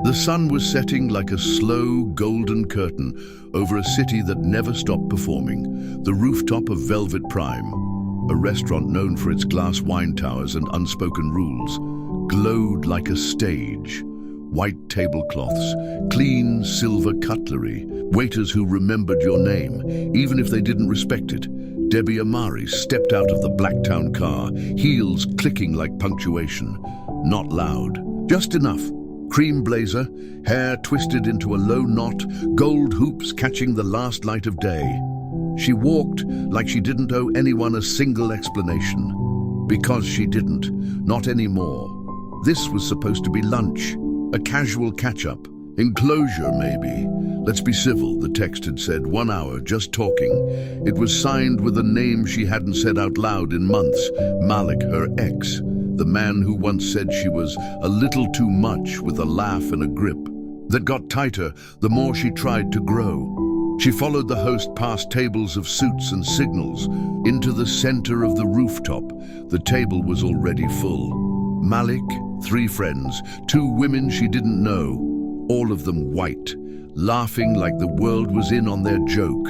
The sun was setting like a slow, golden curtain over a city that never stopped performing. The rooftop of Velvet Prime, a restaurant known for its glass wine towers and unspoken rules, glowed like a stage. White tablecloths, clean silver cutlery, waiters who remembered your name, even if they didn't respect it. Debbie Amari stepped out of the Blacktown car, heels clicking like punctuation. Not loud, just enough. Cream blazer, hair twisted into a low knot, gold hoops catching the last light of day. She walked like she didn't owe anyone a single explanation. Because she didn't, not anymore. This was supposed to be lunch, a casual catch-up. Enclosure, maybe. Let's be civil, the text had said. 1 hour, just talking. It was signed with a name she hadn't said out loud in months. Malik, her ex. The man who once said she was a little too much, with a laugh and a grip that got tighter the more she tried to grow. She followed the host past tables of suits and signals into the center of the rooftop. The table was already full. Malik, 3 friends, 2 women she didn't know, all of them white, laughing like the world was in on their joke.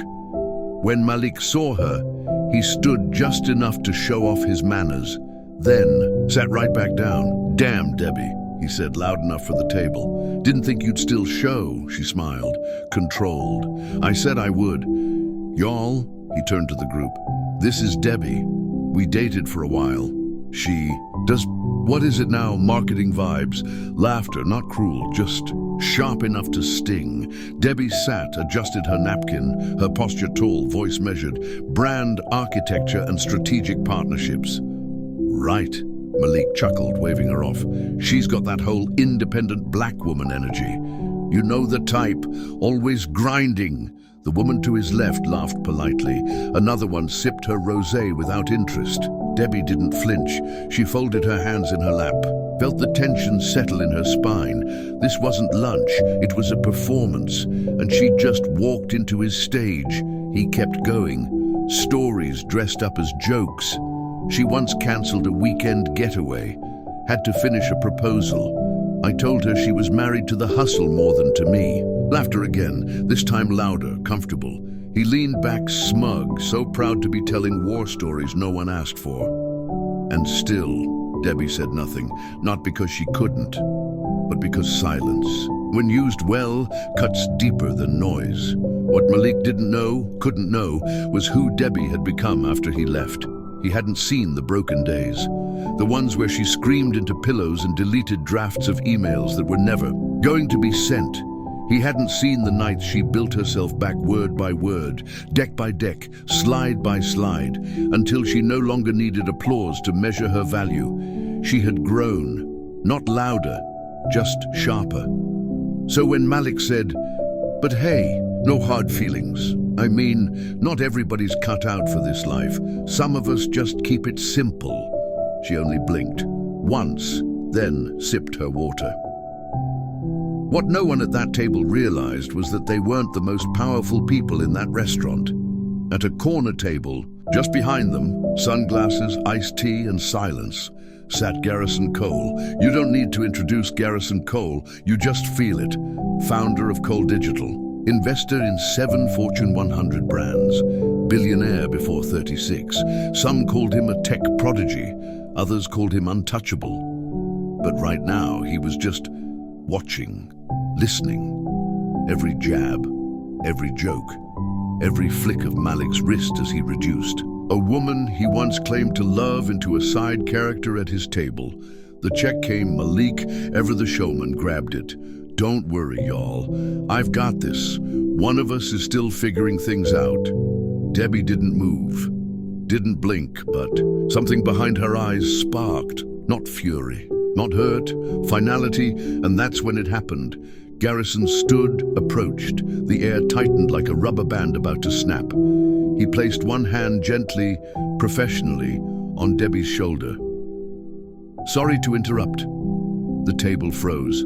When Malik saw her, he stood just enough to show off his manners, then sat right back down. "Damn, Debbie," he said loud enough for the table. "Didn't think you'd still show," she smiled, controlled. "I said I would. Y'all," he turned to the group, "this is Debbie. We dated for a while. She does, what is it now, marketing vibes. Laughter, not cruel, just sharp enough to sting." Debbie sat, adjusted her napkin, her posture tall, voice measured. "Brand architecture and strategic partnerships." "Right," Malik chuckled, waving her off. "She's got that whole independent black woman energy. You know the type, always grinding." The woman to his left laughed politely. Another one sipped her rosé without interest. Debbie didn't flinch. She folded her hands in her lap, felt the tension settle in her spine. This wasn't lunch, it was a performance, and she just walked into his stage. He kept going, stories dressed up as jokes. She once cancelled a weekend getaway, had to finish a proposal. I told her she was married to the hustle more than to me. Laughter again, this time louder, comfortable. He leaned back smug, so proud to be telling war stories no one asked for. And still, Debbie said nothing, not because she couldn't, but because silence, when used well, cuts deeper than noise. What Malik didn't know, couldn't know, was who Debbie had become after he left. He hadn't seen the broken days, the ones where she screamed into pillows and deleted drafts of emails that were never going to be sent. He hadn't seen the nights she built herself back word by word, deck by deck, slide by slide, until she no longer needed applause to measure her value. She had grown, not louder, just sharper. So when Malik said, "But hey, no hard feelings. I mean, not everybody's cut out for this life. Some of us just keep it simple." She only blinked once, then sipped her water. What no one at that table realized was that they weren't the most powerful people in that restaurant. At a corner table, just behind them, sunglasses, iced tea, and silence, sat Garrison Cole. You don't need to introduce Garrison Cole, you just feel it. Founder of Cole Digital, investor in 7 Fortune 100 brands, billionaire before 36. Some called him a tech prodigy, others called him untouchable. But right now, he was just watching, listening. Every jab, every joke, every flick of Malik's wrist as he reduced. A woman he once claimed to love into a side character at his table. The check came. Malik, ever the showman, grabbed it. "Don't worry, y'all. I've got this. One of us is still figuring things out." Debbie didn't move, didn't blink, but something behind her eyes sparked. Not fury, not hurt, finality, and that's when it happened. Garrison stood, approached. The air tightened like a rubber band about to snap. He placed one hand gently, professionally, on Debbie's shoulder. "Sorry to interrupt." The table froze.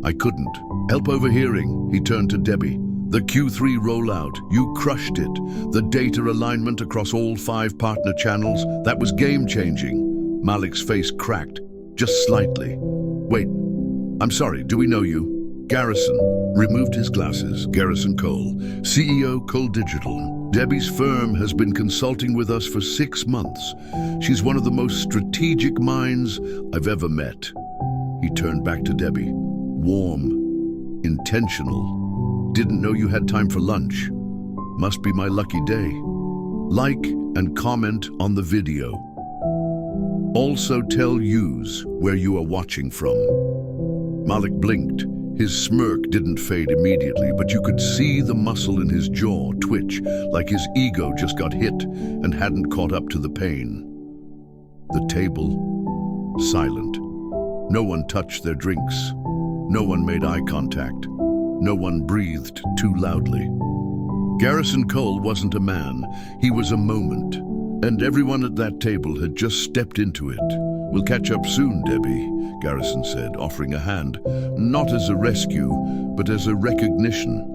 "I couldn't help overhearing." He turned to Debbie. "The Q3 rollout, you crushed it. The data alignment across all 5 partner channels, that was game-changing." Malik's face cracked, just slightly. "Wait, I'm sorry, do we know you?" Garrison removed his glasses. Garrison Cole, CEO Cole Digital. Debbie's firm has been consulting with us for 6 months. She's one of the most strategic minds I've ever met. He turned back to Debbie. Warm, intentional. Didn't know you had time for lunch. Must be my lucky day. Like and comment on the video. Also tell yous where you are watching from. Malik blinked. His smirk didn't fade immediately, but you could see the muscle in his jaw twitch, like his ego just got hit and hadn't caught up to the pain. The table, silent. No one touched their drinks. No one made eye contact. No one breathed too loudly. Garrison Cole wasn't a man, he was a moment. And everyone at that table had just stepped into it. We'll catch up soon, Debbie, Garrison said, offering a hand. Not as a rescue, but as a recognition.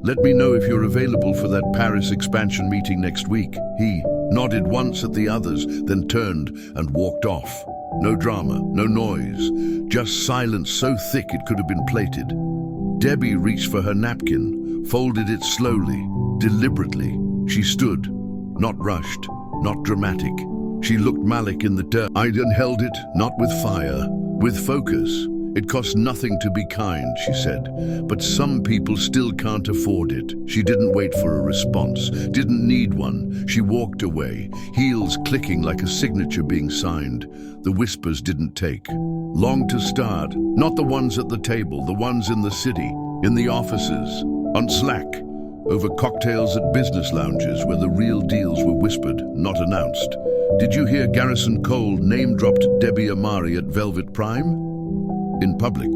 Let me know if you're available for that Paris expansion meeting next week. He nodded once at the others, then turned and walked off. No drama, no noise, just silence so thick it could have been plated. Debbie reached for her napkin, folded it slowly, deliberately. She stood, not rushed, not dramatic. She looked Malik in the dirt, eyed and held it, not with fire, with focus. It costs nothing to be kind, she said, but some people still can't afford it. She didn't wait for a response, didn't need one. She walked away, heels clicking like a signature being signed. The whispers didn't take long to start. Not the ones at the table, the ones in the city, in the offices, on Slack, over cocktails at business lounges where the real deals were whispered, not announced. Did you hear Garrison Cole name-dropped Debbie Amari at Velvet Prime? In public,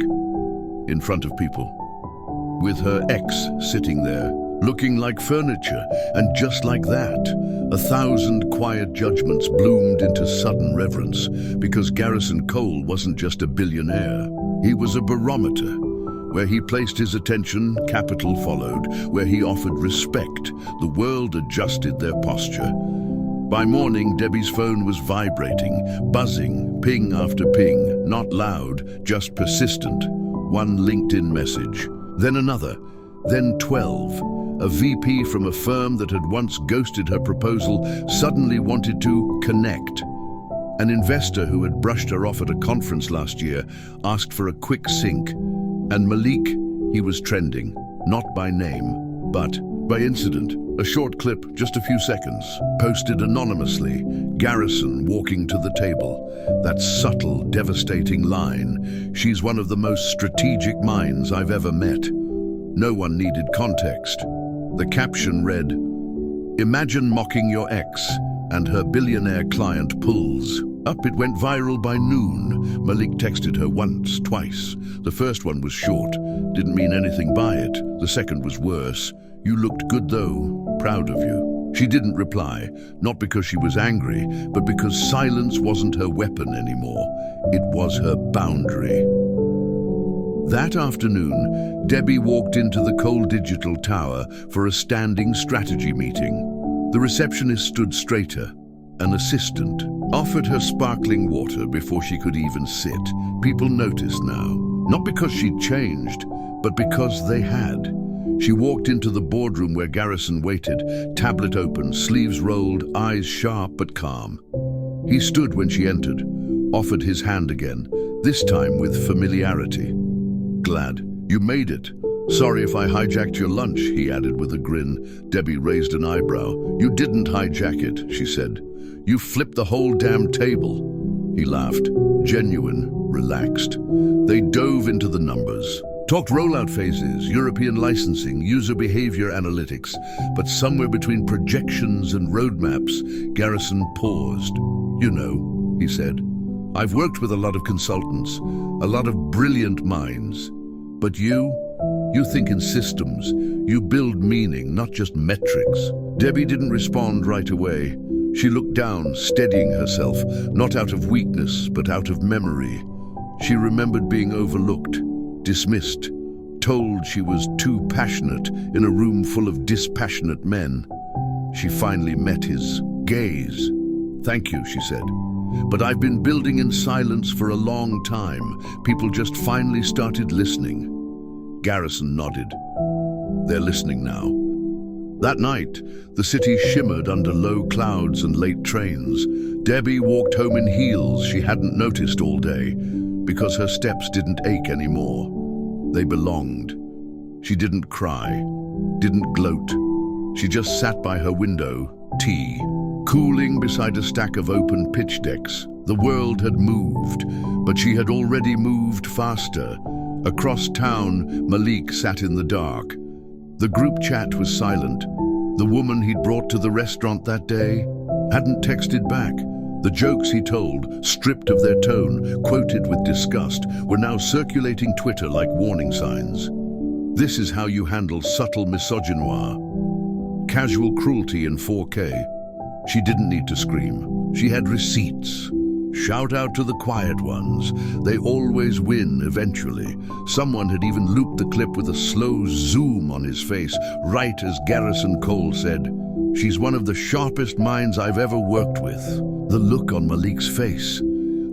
in front of people, with her ex sitting there, looking like furniture, and just like that, 1,000 quiet judgments bloomed into sudden reverence, because Garrison Cole wasn't just a billionaire, he was a barometer. Where he placed his attention, capital followed. Where he offered respect, the world adjusted their posture. By morning, Debbie's phone was vibrating, buzzing, ping after ping, not loud, just persistent. One LinkedIn message, then another, then 12. A VP from a firm that had once ghosted her proposal suddenly wanted to connect. An investor who had brushed her off at a conference last year asked for a quick sync. And Malik, he was trending, not by name, but by incident. A short clip, just a few seconds, posted anonymously, Garrison walking to the table. That subtle, devastating line, she's one of the most strategic minds I've ever met. No one needed context. The caption read, "Imagine mocking your ex, and her billionaire client pulls." Up it went viral by noon. Malik texted her once, twice. The first one was short, didn't mean anything by it. The second was worse. "You looked good though, proud of you." She didn't reply, not because she was angry, but because silence wasn't her weapon anymore. It was her boundary. That afternoon, Debbie walked into the Cole Digital Tower for a standing strategy meeting. The receptionist stood straighter. An assistant offered her sparkling water before she could even sit. People noticed now, not because she'd changed, but because they had. She walked into the boardroom where Garrison waited, tablet open, sleeves rolled, eyes sharp but calm. He stood when she entered, offered his hand again, this time with familiarity. "Glad you made it. Sorry if I hijacked your lunch," he added with a grin. Debbie raised an eyebrow. "You didn't hijack it," she said. "You flipped the whole damn table." He laughed, genuine, relaxed. They dove into the numbers. Talked rollout phases, European licensing, user behavior analytics. But somewhere between projections and roadmaps, Garrison paused. "You know," he said, "I've worked with a lot of consultants, a lot of brilliant minds. But you think in systems. You build meaning, not just metrics." Debbie didn't respond right away. She looked down, steadying herself, not out of weakness, but out of memory. She remembered being overlooked, dismissed, told she was too passionate in a room full of dispassionate men. She finally met his gaze. "Thank you," she said. "But I've been building in silence for a long time. People just finally started listening." Garrison nodded. They're listening now. That night, the city shimmered under low clouds and late trains. Debbie walked home in heels she hadn't noticed all day because her steps didn't ache anymore. They belonged. She didn't cry, didn't gloat. She just sat by her window, tea, cooling beside a stack of open pitch decks. The world had moved, but she had already moved faster. Across town, Malik sat in the dark. The group chat was silent. The woman he'd brought to the restaurant that day hadn't texted back. The jokes he told, stripped of their tone, quoted with disgust, were now circulating Twitter like warning signs. This is how you handle subtle misogynoir. Casual cruelty in 4K. She didn't need to scream. She had receipts. Shout out to the quiet ones. They always win eventually. Someone had even looped the clip with a slow zoom on his face, right as Garrison Cole said, "She's one of the sharpest minds I've ever worked with." The look on Malik's face.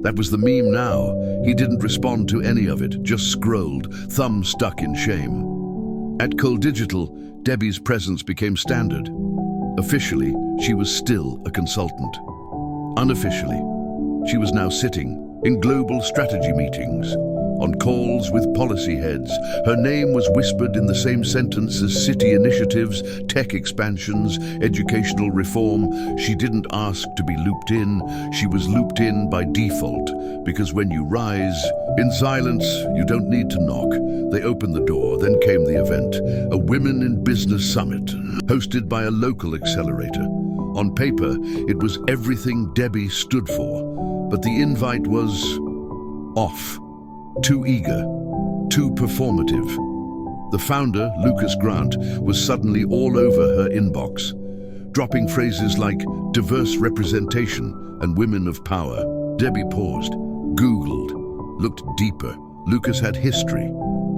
That was the meme now. He didn't respond to any of it, just scrolled, thumb stuck in shame. At Cole Digital, Debbie's presence became standard. Officially, she was still a consultant. Unofficially, she was now sitting in global strategy meetings, on calls with policy heads. Her name was whispered in the same sentence as city initiatives, tech expansions, educational reform. She didn't ask to be looped in. She was looped in by default, because when you rise in silence, you don't need to knock. They opened the door, then came the event, a Women in Business Summit, hosted by a local accelerator. On paper, it was everything Debbie stood for, but the invite was off. Too eager, too performative. The founder, Lucas Grant, was suddenly all over her inbox, dropping phrases like diverse representation and women of power. Debbie paused, Googled, looked deeper. Lucas had history,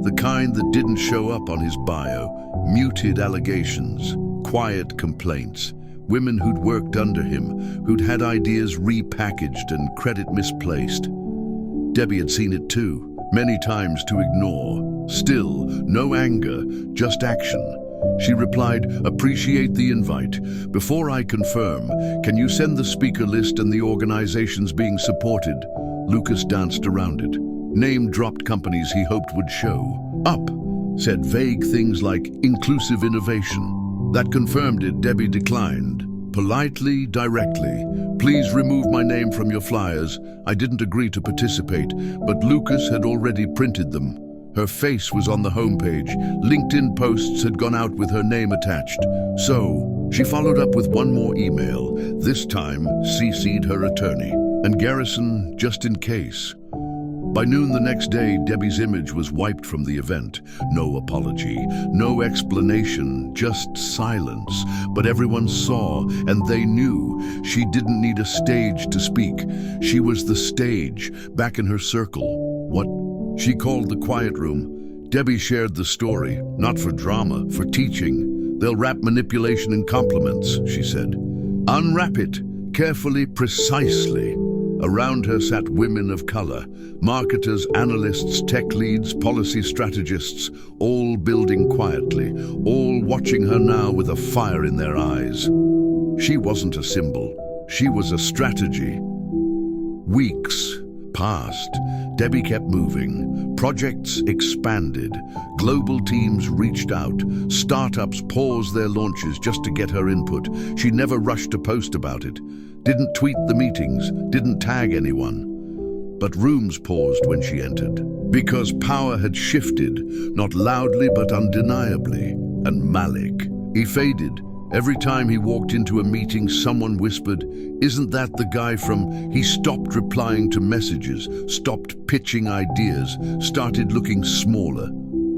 the kind that didn't show up on his bio. Muted allegations, quiet complaints, women who'd worked under him, who'd had ideas repackaged and credit misplaced. Debbie had seen it too, many times to ignore. Still, no anger, just action. She replied, "Appreciate the invite. Before I confirm, can you send the speaker list and the organizations being supported?" Lucas danced around it. Name-dropped companies he hoped would show up, said vague things like inclusive innovation. That confirmed it. Debbie declined. Politely, directly. "Please remove my name from your flyers. I didn't agree to participate," but Lucas had already printed them. Her face was on the homepage. LinkedIn posts had gone out with her name attached. So, she followed up with one more email, this time CC'd her attorney, and Garrison just in case. By noon the next day, Debbie's image was wiped from the event. No apology, no explanation, just silence. But everyone saw, and they knew she didn't need a stage to speak. She was the stage, back in her circle. What she called the quiet room. Debbie shared the story, not for drama, for teaching. "They'll wrap manipulation in compliments," she said. "Unwrap it, carefully, precisely." Around her sat women of color, marketers, analysts, tech leads, policy strategists, all building quietly, all watching her now with a fire in their eyes. She wasn't a symbol, she was a strategy. Weeks passed. Debbie kept moving. Projects expanded. Global teams reached out. Startups paused their launches just to get her input. She never rushed to post about it. Didn't tweet the meetings, didn't tag anyone. But rooms paused when she entered. Because power had shifted, not loudly but undeniably. And Malik, he faded. Every time he walked into a meeting, someone whispered, "Isn't that the guy from..." He stopped replying to messages, stopped pitching ideas, started looking smaller.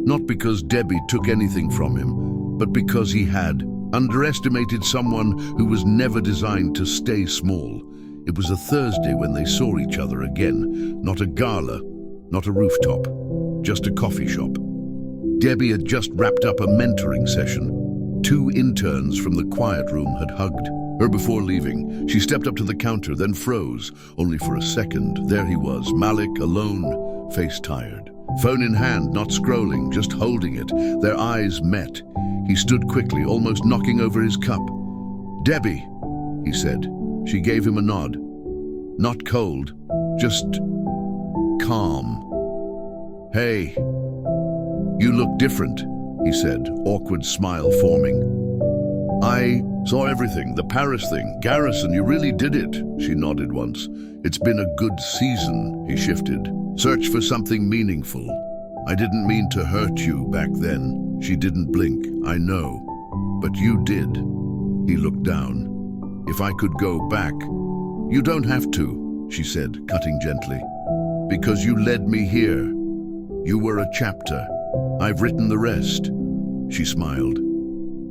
Not because Debbie took anything from him, but because he had underestimated someone who was never designed to stay small. It was a Thursday when they saw each other again. Not a gala, not a rooftop, just a coffee shop. Debbie had just wrapped up a mentoring session. 2 interns from the quiet room had hugged her before leaving. She stepped up to the counter, then froze, only for a second. There he was, Malik, alone, face tired. Phone in hand, not scrolling, just holding it. Their eyes met. He stood quickly, almost knocking over his cup. "Debbie," he said. She gave him a nod. Not cold, just calm. "Hey, you look different," he said, awkward smile forming. "I saw everything, the Paris thing. Garrison, you really did it," she nodded once. "It's been a good season," he shifted. "Search for something meaningful. I didn't mean to hurt you back then." She didn't blink. "I know, but you did." He looked down. "If I could go back." "You don't have to," she said, cutting gently. "Because you led me here. You were a chapter. I've written the rest." She smiled.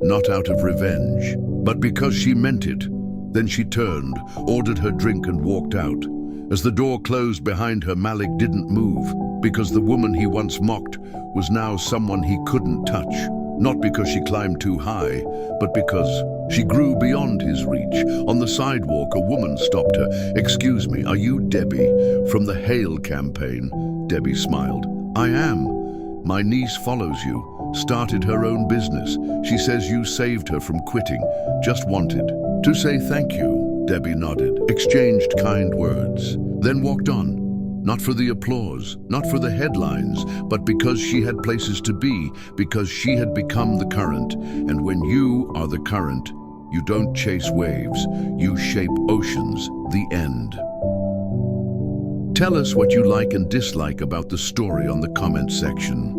Not out of revenge, but because she meant it. Then she turned, ordered her drink and walked out. As the door closed behind her, Malik didn't move, because the woman he once mocked was now someone he couldn't touch. Not because she climbed too high, but because she grew beyond his reach. On the sidewalk, a woman stopped her. "Excuse me, are you Debbie from the Hail campaign?" Debbie smiled. "I am. My niece follows you. Started her own business. She says you saved her from quitting. Just wanted to say thank you." Debbie nodded, exchanged kind words, then walked on. Not for the applause, not for the headlines, but because she had places to be, because she had become the current. And when you are the current, you don't chase waves, you shape oceans. The end. Tell us what you like and dislike about the story on the comment section.